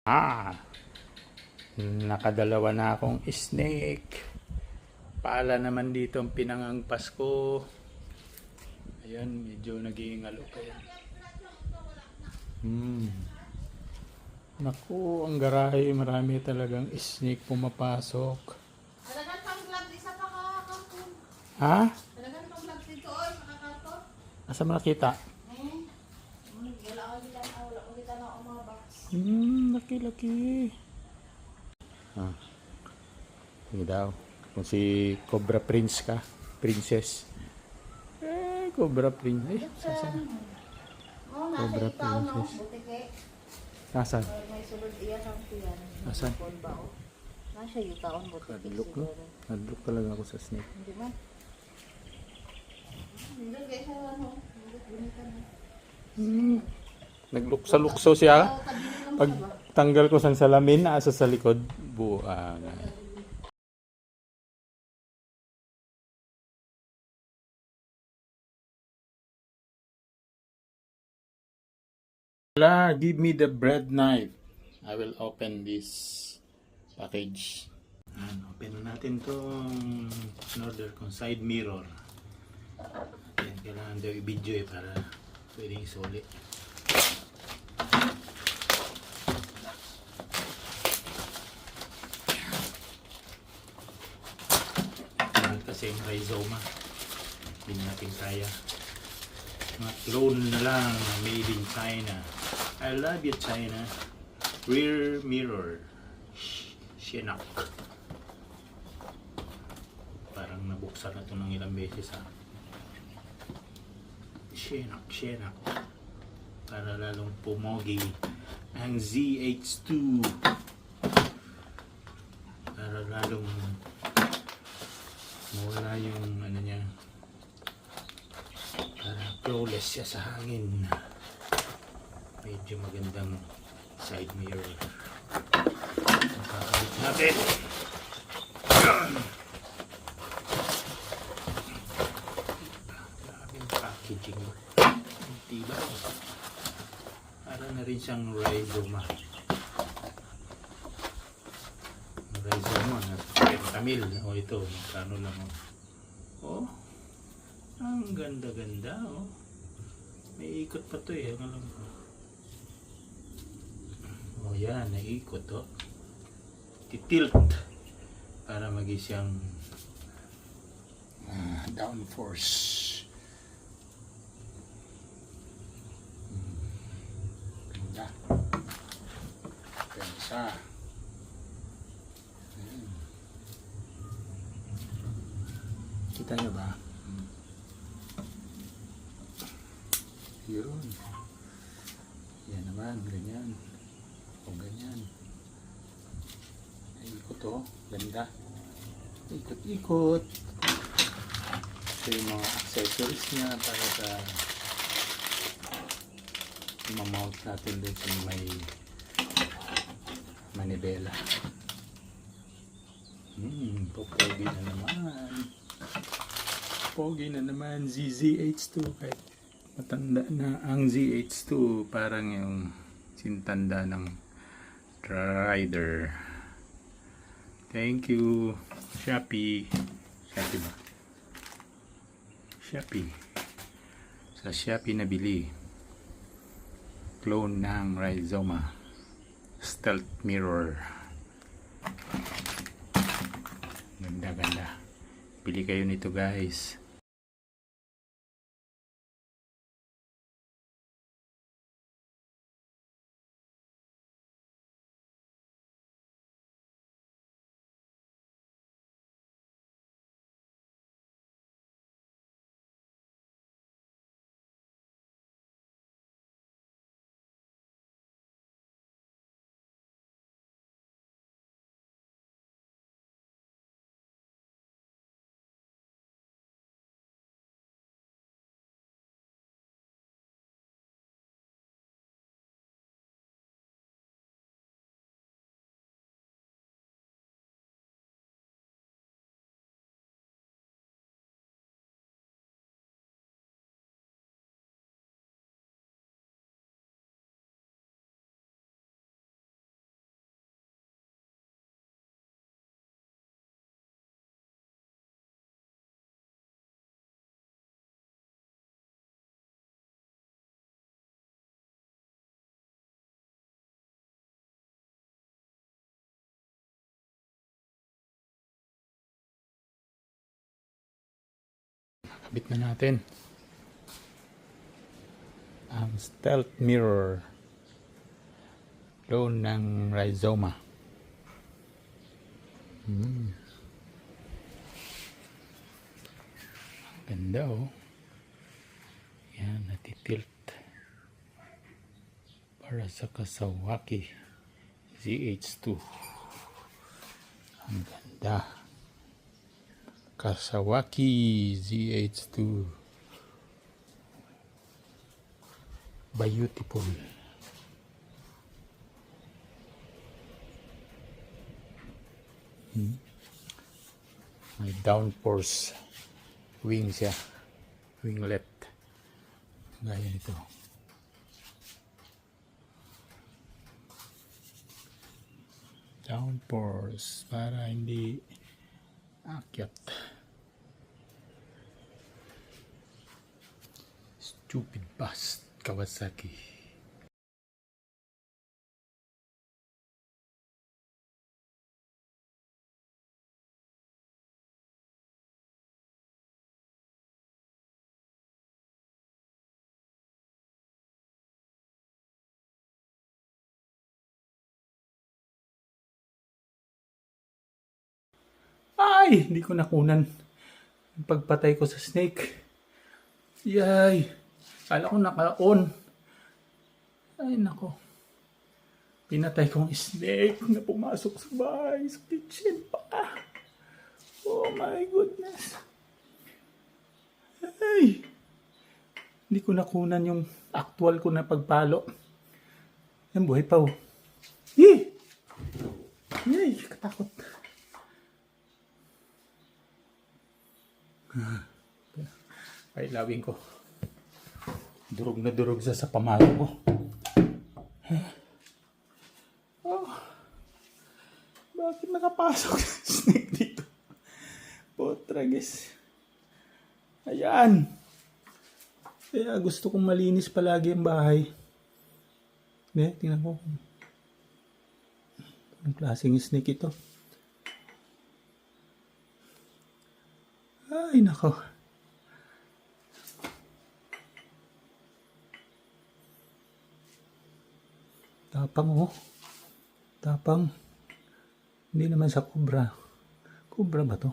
Ah, nakadalawa na akong snake. Paala naman dito ang pinangangpas ko. Ayan, medyo nag-iingalo pa yan. Naku, ang garahe, marami talagang snake pumapasok. Talagang pang vlog, isa pa kakakapon. Ha? Talagang pang vlog dito, oy, makakapon. Asa mo nakita? Wala ko kita na ang mga box. Laki-laki. Ah, hindi daw. Kung si Cobra Prince ka, Princess. Cobra Prince. Saan? Oo, Cobra nasa ikaw, no? Princess. Butike. Nasaan? May sulod iyan ang tiyan. Asan? Nasa ikaw, butike. Hadlok, no? Hadlok talaga ako sa snake. Hindi ba? Hindi guys, ano? Bunitan mo. Nagluksa-lukso siya. Pag tanggal ko sang salamin, asa sa likod, buang. Give me the bread knife. I will open this package. Open na natin itong order kong side mirror. Yan, kailangan daw i-video para pwedeng isuli. Kasi yung rhizoma, hindi natin kaya. Mga clone na lang, made in China. I love you, China. Rear mirror. Shenak. Parang nabuksan na ito ng ilang beses, ha. Shenak. Para lalong pumogi ang ZH2. Para lalong mawala yung ano niya, para flawless siya sa hangin. Medyo magandang side mirror. Makakabit natin. Grabing packaging mo. Tiba. Para na rin siyang rhizoma. Rhizoma na 30 mil. O ito, magkano lang. Oh, ang ganda-ganda. Oh, may ikot pa to eh. Alam ko. Oh, yan, naiikot. Oh, titilt para maging siyang downforce. Ganda. Pensa. Kita nyo ba? Yun. Yan naman, ganyan. O ganyan. Ikot, oh. Ganda. Ikot-ikot. Ito yung mga accessories niya para sa mamount natin dun sa may manibela. Popogi na naman. Pogi na naman, ZZH2. Kahit matanda na ang ZH2, parang yung sintanda ng rider. Thank you, Shopee. Shopee ba? Shopee. Sa Shopee nabili. Clone ng rhizoma. Stealth mirror. Ganda-ganda. Pili kayo nito, guys. Kabit na natin ang stealth mirror doon ng rhizoma. Ganda oh. Yan, natitilt. Para sa Kawasaki ZH2. Ang ganda. Kawasaki ZH2. Beautiful. May downforce wing siya. Winglet. Gaya nito. Downforce para hindi akyat. Stupid bust Kawasaki. Ay! Hindi ko nakunan yung pagpatay ko sa snake. Yay! Kala ko naka-on. Ay nako. Pinatay kong snake na pumasok sa bahay, sa kitchen pa. Oh my goodness. Ay! Hindi ko nakunan yung actual ko na pagpalo. Yan, buhay pa oh. Yay! Yay! Katakot. Ay, lawin ko. Durog na durog sa pamalo ko. Oh. Bakit nakapasok yung snake dito? Potragis. Ayan. Kaya gusto kong malinis palagi ang bahay. Tingnan ko. Anong klaseng snake ito? Ay, nako. Tapang oh. Tapang. Hindi naman sa cobra. Cobra ba to?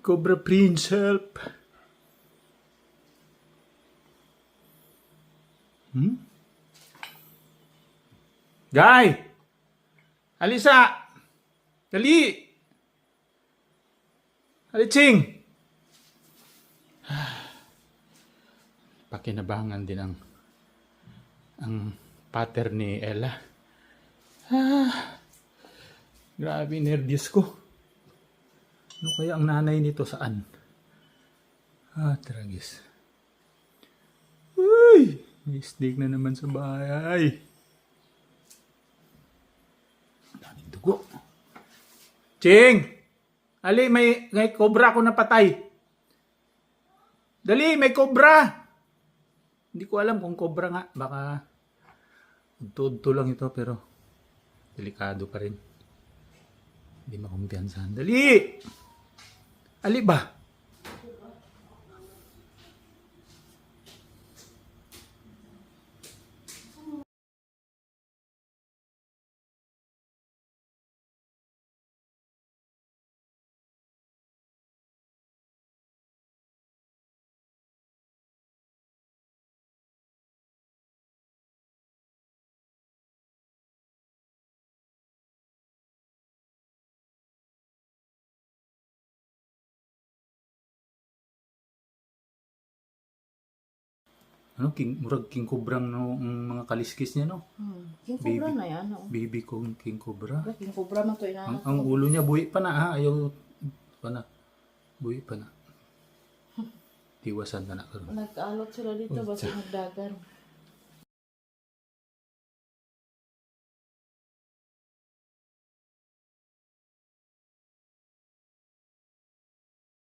Cobra Prince, help. Guy! Alisa! Dali! Aliching! Pakinabangan din ang pattern ni Ella. Grabe, nervyos ko. Ano kaya ang nanay nito saan? Tragis. Uy! May snake na naman sa bahay. Daming dugo. Ching! Ali, may cobra ako napatay. Dali, may cobra. Hindi ko alam kung cobra nga. Baka udto lang ito pero delikado pa rin. Hindi makumpiyansahan. Dali! Ali ba? Ano, murag king cobrang no, mga kaliskis niya, no? King Cobra na yan. Oh. Baby kong king cobra. King Cobra man to ina. Ang ulo niya buhi pa na, ha? Ayaw pa na. Buhi pa na. Tiwasan na na. Nag-alot sila dito basta nagdagan.